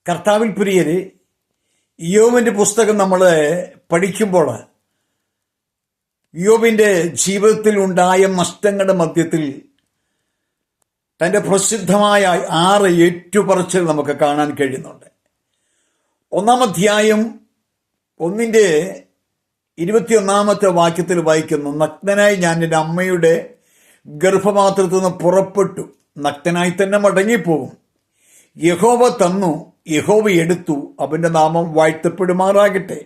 കർത്താവിൽ പ്രിയര്, യോബിന്റെ പുസ്തകം നമ്മൾ പഠിക്കുമ്പോൾ യോബിന്റെ ജീവിതത്തിൽ ഉണ്ടായ നഷ്ടങ്ങളുടെ മധ്യത്തിൽ തന്റെ പ്രസിദ്ധമായ 6 ഏറ്റുപറച്ചിൽ നമുക്ക് കാണാൻ കഴിയുന്നുണ്ട്. 1-ാം അധ്യായം 1-ന്റെ വാക്യത്തിൽ വായിക്കുന്നു, നഗ്നനായി ഞാൻ എൻ്റെ അമ്മയുടെ ഗർഭപാത്രത്തിൽ നിന്ന് പുറപ്പെട്ടു, നഗ്നനായി തന്നെ മടങ്ങിപ്പോകും. യഹോവ തന്നു, യഹോവ എടുത്തു, അവന്റെ നാമം വാഴ്ത്തപ്പെടുമാറാകട്ടെ.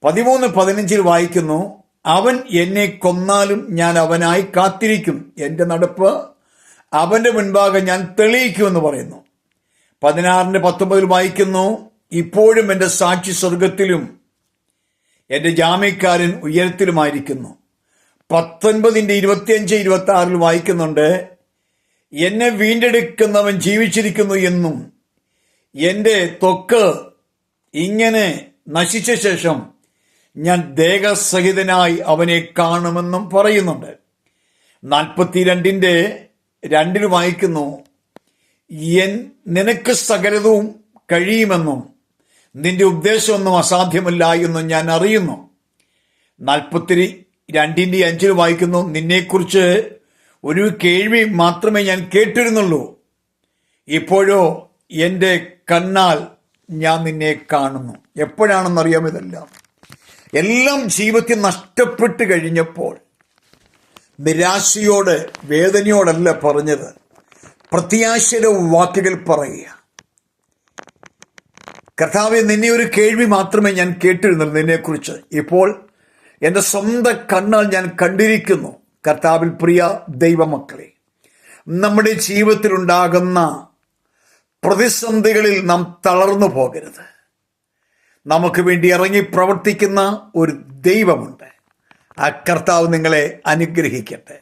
13-15 വായിക്കുന്നു, അവൻ എന്നെ കൊന്നാലും ഞാൻ അവനായി കാത്തിരിക്കും, എൻ്റെ നടപ്പ് അവന്റെ മുൻപാകെ ഞാൻ തെളിയിക്കുമെന്ന് പറയുന്നു. 16-19 വായിക്കുന്നു, ഇപ്പോഴും എൻ്റെ സാക്ഷി സ്വർഗത്തിലും എൻ്റെ ജാമ്യക്കാരൻ ഉയരത്തിലുമായിരിക്കുന്നു. 19-25-26 വായിക്കുന്നുണ്ട്, എന്നെ വീണ്ടെടുക്കുന്നവൻ ജീവിച്ചിരിക്കുന്നു എന്നും എൻ്റെ ത്വക്ക് ഇങ്ങനെ നശിച്ച ശേഷം ഞാൻ ദേഹസഹിതനായി അവനെ കാണുമെന്നും പറയുന്നുണ്ട്. 42-2 വായിക്കുന്നു, നിനക്ക് സകലതും കഴിയുമെന്നും നിന്റെ ഉദ്ദേശമൊന്നും അസാധ്യമല്ല എന്നും ഞാൻ അറിയുന്നു. 42-5 വായിക്കുന്നു, നിന്നെക്കുറിച്ച് ഒരു കേൾവി മാത്രമേ ഞാൻ കേട്ടിരുന്നുള്ളൂ, ഇപ്പോഴോ എൻ്റെ കണ്ണാൽ ഞാൻ നിന്നെ കാണുന്നു. എപ്പോഴാണെന്നറിയാം ഇതെല്ലാം? എല്ലാം ജീവിതത്തിൽ നഷ്ടപ്പെട്ട് കഴിഞ്ഞപ്പോൾ നിരാശയോടെ വേദനയോടല്ല പറഞ്ഞത്, പ്രത്യാശയുടെ വാക്കുകൾ പറയുക. കർത്താവേ, നിന്നെ ഒരു കേൾവി മാത്രമേ ഞാൻ കേട്ടിരുന്നുള്ളൂ നിന്നെക്കുറിച്ച്, ഇപ്പോൾ എൻ്റെ സ്വന്തം കണ്ണാൽ ഞാൻ കണ്ടിരിക്കുന്നു. കർത്താവിൽ പ്രിയ ദൈവമക്കളെ, നമ്മുടെ ജീവിതത്തിലുണ്ടാകുന്ന പ്രതിസന്ധികളിൽ നാം തളർന്നു പോകരുത്. നമുക്ക് വേണ്ടി ഇറങ്ങി പ്രവർത്തിക്കുന്ന ഒരു ദൈവമുണ്ട്. ആ കർത്താവ് നിങ്ങളെ അനുഗ്രഹിക്കട്ടെ.